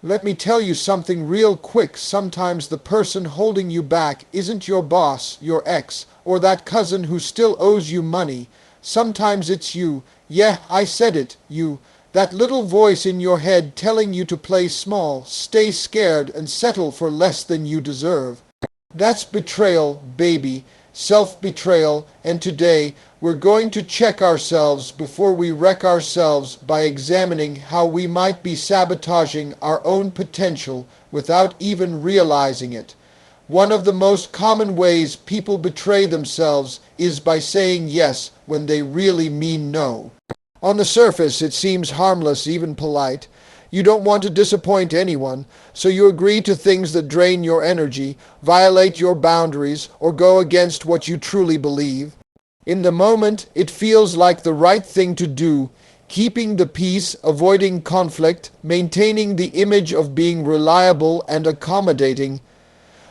Let me tell you something real quick. Sometimes the person holding you back isn't your boss, your ex, or that cousin who still owes you money. Sometimes it's you. Yeah, I said it, you. That little voice in your head telling you to play small, stay scared, and settle for less than you deserve. That's betrayal, baby. Self-betrayal, and today we're going to check ourselves before we wreck ourselves by examining how we might be sabotaging our own potential without even realizing it. One of the most common ways people betray themselves is by saying yes when they really mean no. On the surface, it seems harmless, even polite. You don't want to disappoint anyone, so you agree to things that drain your energy, violate your boundaries, or go against what you truly believe. In the moment, it feels like the right thing to do, keeping the peace, avoiding conflict, maintaining the image of being reliable and accommodating.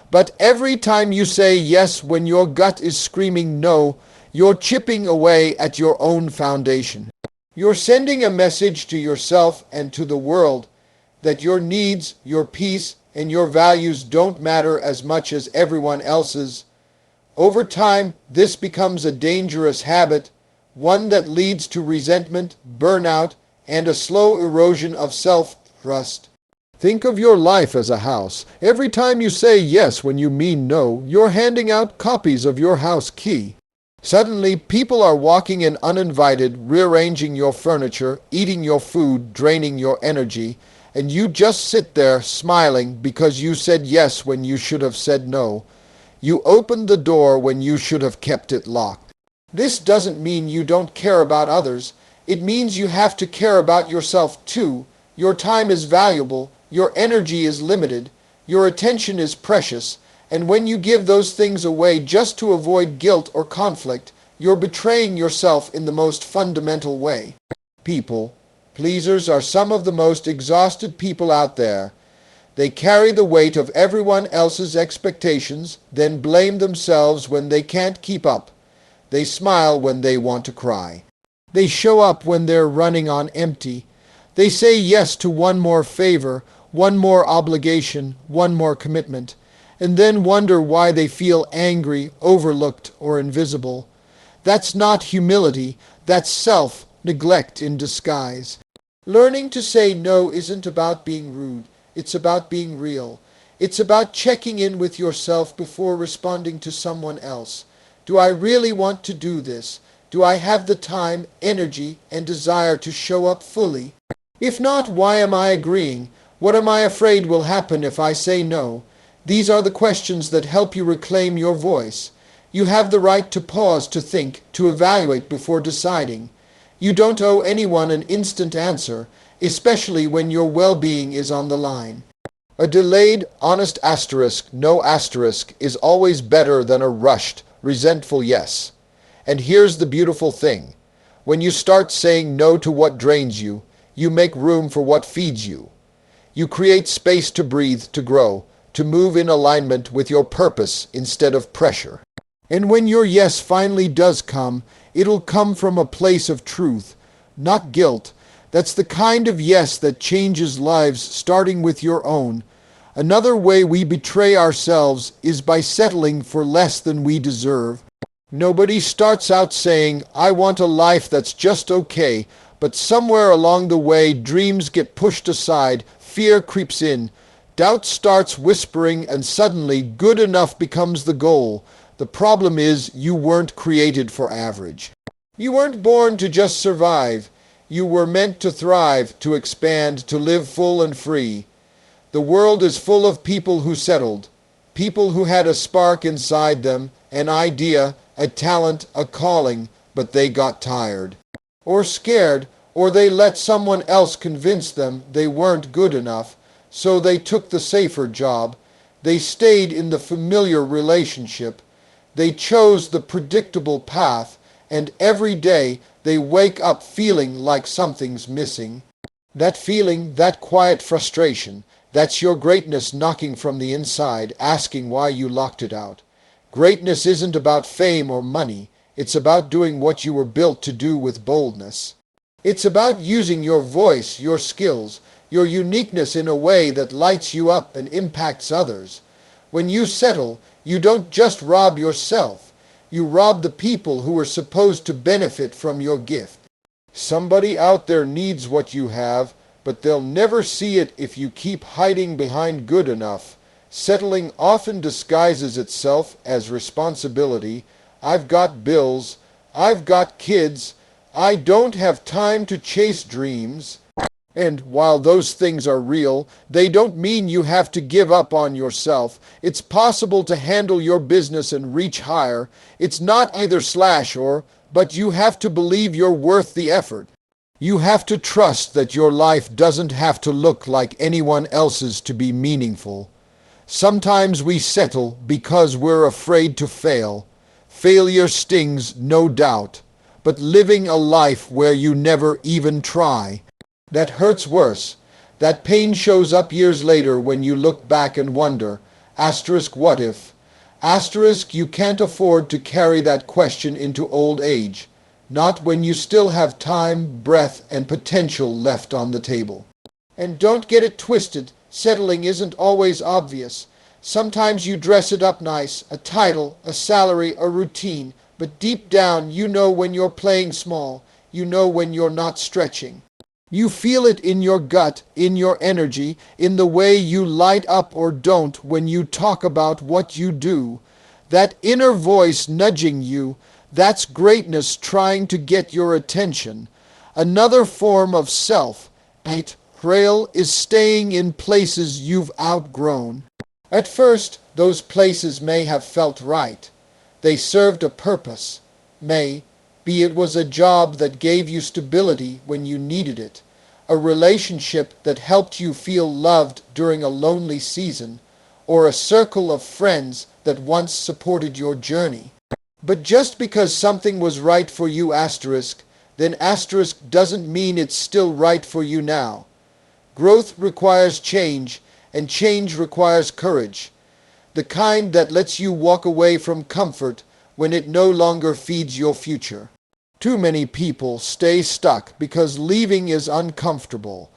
But every time you say yes when your gut is screaming no, you're chipping away at your own foundation. You're sending a message to yourself and to the world that your needs, your peace, and your values don't matter as much as everyone else's. Over time, this becomes a dangerous habit, one that leads to resentment, burnout, and a slow erosion of self-trust. Think of your life as a house. Every time you say yes when you mean no, you're handing out copies of your house key. Suddenly, people are walking in uninvited, rearranging your furniture, eating your food, draining your energy, and you just sit there smiling because you said yes when you should have said no. You opened the door when you should have kept it locked. This doesn't mean you don't care about others. It means you have to care about yourself too. Your time is valuable, your energy is limited, your attention is precious, and when you give those things away just to avoid guilt or conflict, you're betraying yourself in the most fundamental way. People pleasers are some of the most exhausted people out there. They carry the weight of everyone else's expectations, then blame themselves when they can't keep up. They smile when they want to cry. They show up when they're running on empty. They say yes to one more favor, one more obligation, one more commitment, and then wonder why they feel angry, overlooked, or invisible. That's not humility, that's self-neglect in disguise. Learning to say no isn't about being rude, it's about being real. It's about checking in with yourself before responding to someone else. Do I really want to do this? Do I have the time, energy, and desire to show up fully? If not, why am I agreeing? What am I afraid will happen if I say no? These are the questions that help you reclaim your voice. You have the right to pause, to think, to evaluate before deciding. You don't owe anyone an instant answer, especially when your well-being is on the line. A delayed, honest asterisk, no asterisk, is always better than a rushed, resentful yes. And here's the beautiful thing. When you start saying no to what drains you, you make room for what feeds you. You create space to breathe, to grow, to move in alignment with your purpose instead of pressure. And when your yes finally does come, it'll come from a place of truth, not guilt. That's the kind of yes that changes lives, starting with your own. Another way we betray ourselves is by settling for less than we deserve. Nobody starts out saying, I want a life that's just okay, but somewhere along the way dreams get pushed aside, fear creeps in, doubt starts whispering, and suddenly good enough becomes the goal. The problem is you weren't created for average. You weren't born to just survive. You were meant to thrive, to expand, to live full and free. The world is full of people who settled, people who had a spark inside them, an idea, a talent, a calling, but they got tired, or scared, or they let someone else convince them they weren't good enough, so they took the safer job. They stayed in the familiar relationship. They chose the predictable path, and every day they wake up feeling like something's missing. That feeling, that quiet frustration, that's your greatness knocking from the inside, asking why you locked it out. Greatness isn't about fame or money. It's about doing what you were built to do with boldness. It's about using your voice, your skills, your uniqueness in a way that lights you up and impacts others. When you settle, you don't just rob yourself. You rob the people who are supposed to benefit from your gift. Somebody out there needs what you have, but they'll never see it if you keep hiding behind good enough. Settling often disguises itself as responsibility. I've got bills. I've got kids. I don't have time to chase dreams. And while those things are real, they don't mean you have to give up on yourself. It's possible to handle your business and reach higher. It's not either slash or, but you have to believe you're worth the effort. You have to trust that your life doesn't have to look like anyone else's to be meaningful. Sometimes we settle because we're afraid to fail. Failure stings, no doubt, but living a life where you never even try, that hurts worse. That pain shows up years later when you look back and wonder, asterisk what if? Asterisk you can't afford to carry that question into old age, not when you still have time, breath, and potential left on the table. And don't get it twisted, settling isn't always obvious. Sometimes you dress it up nice, a title, a salary, a routine, but deep down you know when you're playing small, you know when you're not stretching. You feel it in your gut, in your energy, in the way you light up or don't when you talk about what you do. That inner voice nudging you, that's greatness trying to get your attention. Another form of self-betrayal is staying in places you've outgrown. At first, those places may have felt right. They served a purpose. Maybe it was a job that gave you stability when you needed it, a relationship that helped you feel loved during a lonely season, or a circle of friends that once supported your journey. But just because something was right for you asterisk, then asterisk doesn't mean it's still right for you now. Growth requires change, and change requires courage. The kind that lets you walk away from comfort when it no longer feeds your future. Too many people stay stuck because leaving is uncomfortable.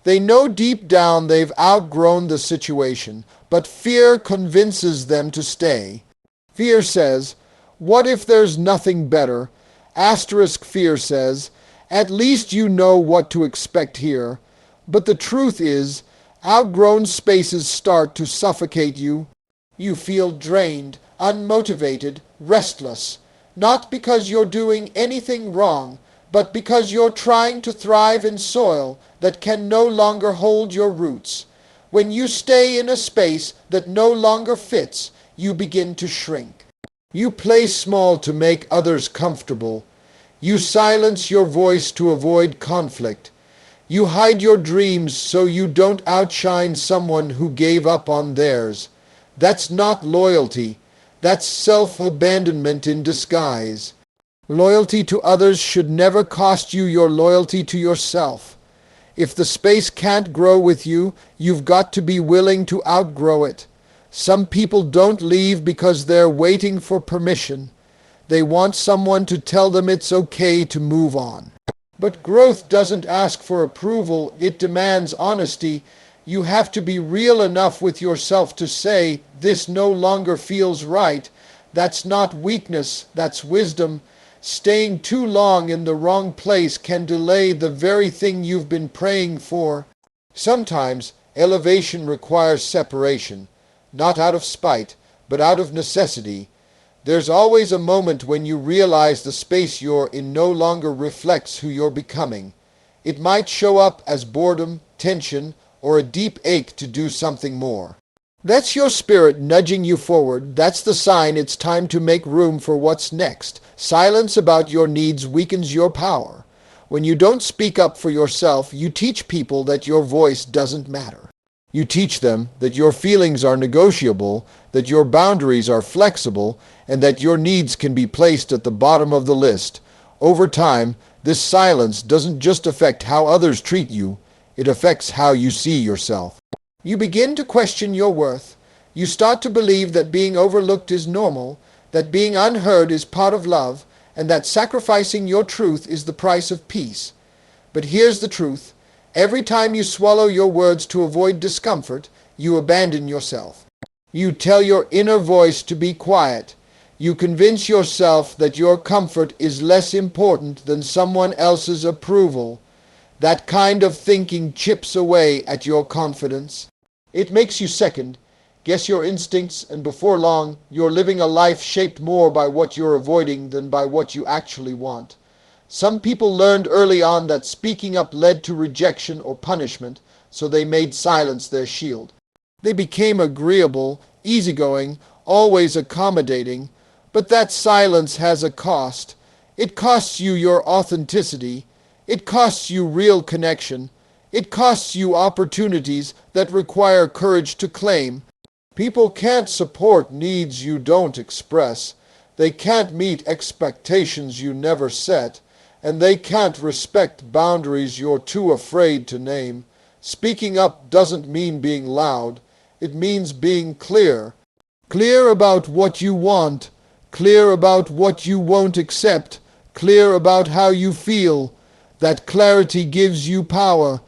They know deep down they've outgrown the situation, but fear convinces them to stay. Fear says, what if there's nothing better? Asterisk fear says, at least you know what to expect here. But the truth is, outgrown spaces start to suffocate you. You feel drained, unmotivated, restless, not because you're doing anything wrong, but because you're trying to thrive in soil that can no longer hold your roots. When you stay in a space that no longer fits, you begin to shrink. You play small to make others comfortable. You silence your voice to avoid conflict. You hide your dreams so you don't outshine someone who gave up on theirs. That's not loyalty. That's self-abandonment in disguise. Loyalty to others should never cost you your loyalty to yourself. If the space can't grow with you, you've got to be willing to outgrow it. Some people don't leave because they're waiting for permission. They want someone to tell them it's okay to move on. But growth doesn't ask for approval, it demands honesty. You have to be real enough with yourself to say, this no longer feels right. That's not weakness, that's wisdom. Staying too long in the wrong place can delay the very thing you've been praying for. Sometimes elevation requires separation, not out of spite, but out of necessity. There's always a moment when you realize the space you're in no longer reflects who you're becoming. It might show up as boredom, tension, or a deep ache to do something more. That's your spirit nudging you forward. That's the sign it's time to make room for what's next. Silence about your needs weakens your power. When you don't speak up for yourself, you teach people that your voice doesn't matter. You teach them that your feelings are negotiable, that your boundaries are flexible, and that your needs can be placed at the bottom of the list. Over time, this silence doesn't just affect how others treat you, it affects how you see yourself. You begin to question your worth. You start to believe that being overlooked is normal, that being unheard is part of love, and that sacrificing your truth is the price of peace. But here's the truth. Every time you swallow your words to avoid discomfort, you abandon yourself. You tell your inner voice to be quiet. You convince yourself that your comfort is less important than someone else's approval. That kind of thinking chips away at your confidence. It makes you second, guess your instincts, and before long, you're living a life shaped more by what you're avoiding than by what you actually want. Some people learned early on that speaking up led to rejection or punishment, so they made silence their shield. They became agreeable, easygoing, always accommodating, but that silence has a cost. It costs you your authenticity. It costs you real connection. It costs you opportunities that require courage to claim. People can't support needs you don't express. They can't meet expectations you never set. And they can't respect boundaries you're too afraid to name. Speaking up doesn't mean being loud. It means being clear. Clear about what you want. Clear about what you won't accept. Clear about how you feel. That clarity gives you power.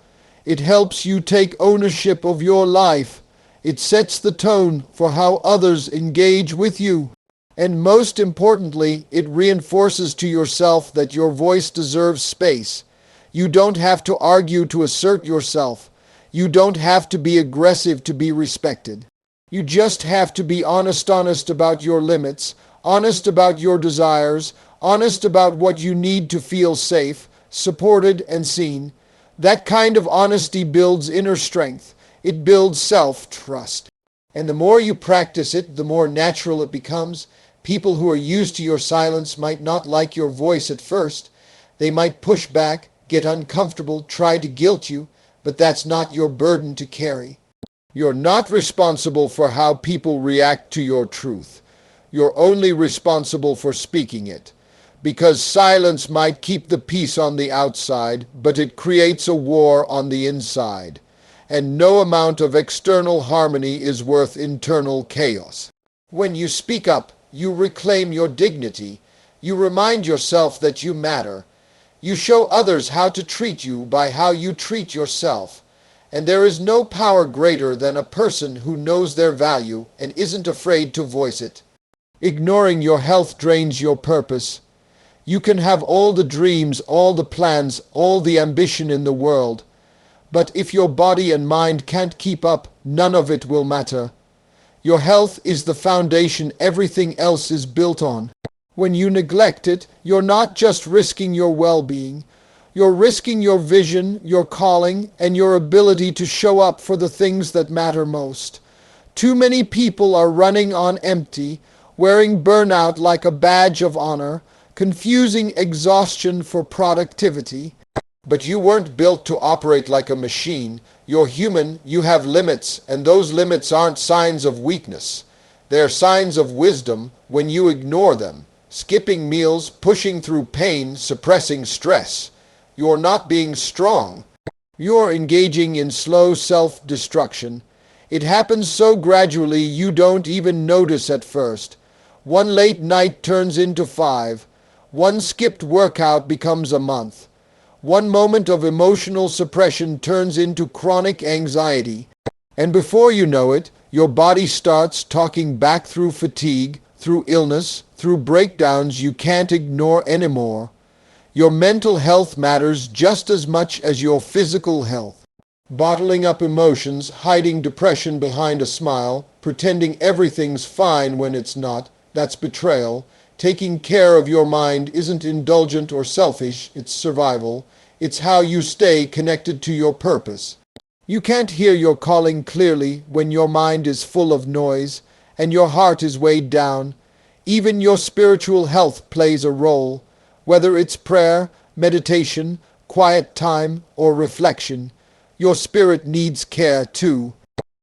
It helps you take ownership of your life. It sets the tone for how others engage with you. And most importantly, it reinforces to yourself that your voice deserves space. You don't have to argue to assert yourself. You don't have to be aggressive to be respected. You just have to be honest about your limits, honest about your desires, honest about what you need to feel safe, supported, and seen. That kind of honesty builds inner strength. It builds self-trust. And the more you practice it, the more natural it becomes. People who are used to your silence might not like your voice at first. They might push back, get uncomfortable, try to guilt you, but that's not your burden to carry. You're not responsible for how people react to your truth. You're only responsible for speaking it. Because silence might keep the peace on the outside, but it creates a war on the inside. And no amount of external harmony is worth internal chaos. When you speak up, you reclaim your dignity. You remind yourself that you matter. You show others how to treat you by how you treat yourself. And there is no power greater than a person who knows their value and isn't afraid to voice it. Ignoring your health drains your purpose. You can have all the dreams, all the plans, all the ambition in the world. But if your body and mind can't keep up, none of it will matter. Your health is the foundation everything else is built on. When you neglect it, you're not just risking your well-being. You're risking your vision, your calling, and your ability to show up for the things that matter most. Too many people are running on empty, wearing burnout like a badge of honor, confusing exhaustion for productivity. But you weren't built to operate like a machine. You're human, you have limits, and those limits aren't signs of weakness. They're signs of wisdom when you ignore them. Skipping meals, pushing through pain, suppressing stress. You're not being strong. You're engaging in slow self-destruction. It happens so gradually you don't even notice at first. One late night turns into 5. One skipped workout becomes a month. One moment of emotional suppression turns into chronic anxiety. And before you know it, your body starts talking back through fatigue, through illness, through breakdowns you can't ignore anymore. Your mental health matters just as much as your physical health. Bottling up emotions, hiding depression behind a smile, pretending everything's fine when it's not, that's betrayal. Taking care of your mind isn't indulgent or selfish, it's survival. It's how you stay connected to your purpose. You can't hear your calling clearly when your mind is full of noise and your heart is weighed down. Even your spiritual health plays a role, whether it's prayer, meditation, quiet time, or reflection. Your spirit needs care too.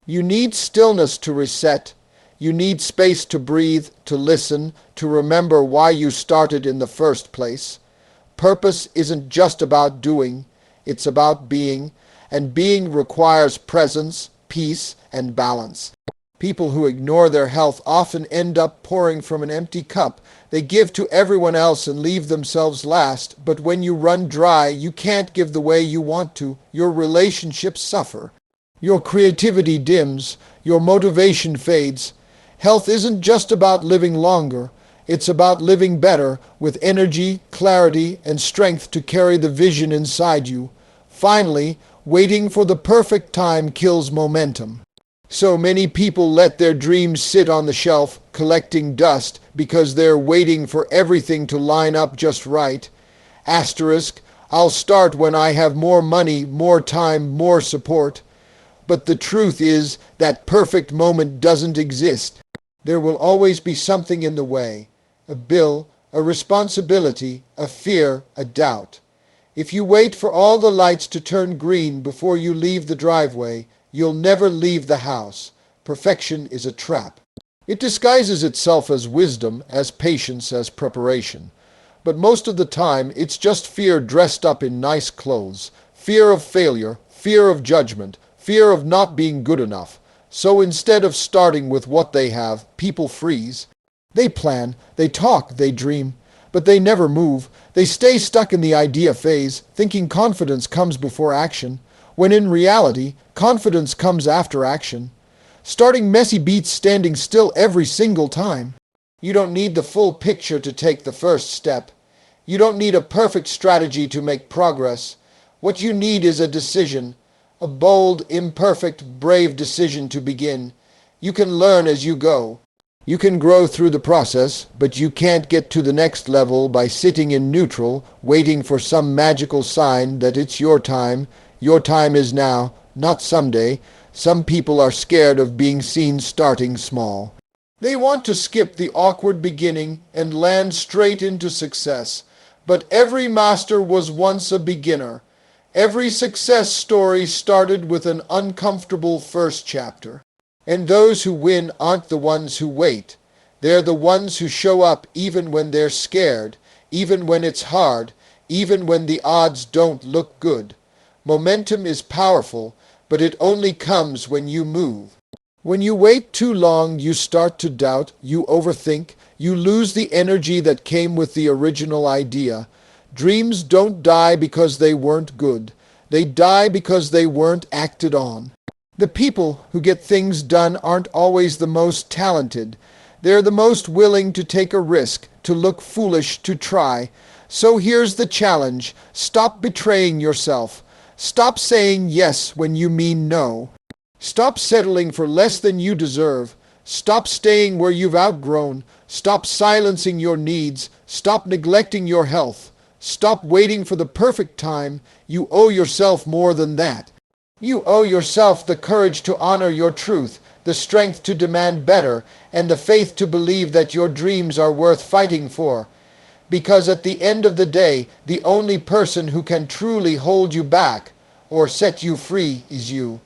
You need stillness to reset. You need space to breathe, to listen, to remember why you started in the first place. Purpose isn't just about doing, it's about being, and being requires presence, peace, and balance. People who ignore their health often end up pouring from an empty cup. They give to everyone else and leave themselves last, but when you run dry, you can't give the way you want to. Your relationships suffer. Your creativity dims. Your motivation fades. Health isn't just about living longer. It's about living better, with energy, clarity, and strength to carry the vision inside you. Finally, waiting for the perfect time kills momentum. So many people let their dreams sit on the shelf, collecting dust, because they're waiting for everything to line up just right. Asterisk, I'll start when I have more money, more time, more support. But the truth is that perfect moment doesn't exist. There will always be something in the way. A bill, a responsibility, a fear, a doubt. If you wait for all the lights to turn green before you leave the driveway, you'll never leave the house. Perfection is a trap. It disguises itself as wisdom, as patience, as preparation. But most of the time, it's just fear dressed up in nice clothes. Fear of failure, fear of judgment, fear of not being good enough. So instead of starting with what they have, people freeze. They plan, they talk, they dream, but they never move. They stay stuck in the idea phase, thinking confidence comes before action, when in reality, confidence comes after action. Starting messy beats standing still every single time. You don't need the full picture to take the first step. You don't need a perfect strategy to make progress. What you need is a decision, a bold, imperfect, brave decision to begin. You can learn as you go. You can grow through the process, but you can't get to the next level by sitting in neutral, waiting for some magical sign that it's your time. Your time is now, not someday. Some people are scared of being seen starting small. They want to skip the awkward beginning and land straight into success. But every master was once a beginner. Every success story started with an uncomfortable first chapter. And those who win aren't the ones who wait. They're the ones who show up even when they're scared, even when it's hard, even when the odds don't look good. Momentum is powerful, but it only comes when you move. When you wait too long, you start to doubt, you overthink, you lose the energy that came with the original idea. Dreams don't die because they weren't good. They die because they weren't acted on. The people who get things done aren't always the most talented. They're the most willing to take a risk, to look foolish, to try. So here's the challenge. Stop betraying yourself. Stop saying yes when you mean no. Stop settling for less than you deserve. Stop staying where you've outgrown. Stop silencing your needs. Stop neglecting your health. Stop waiting for the perfect time. You owe yourself more than that. You owe yourself the courage to honor your truth, the strength to demand better, and the faith to believe that your dreams are worth fighting for. Because at the end of the day, the only person who can truly hold you back or set you free is you.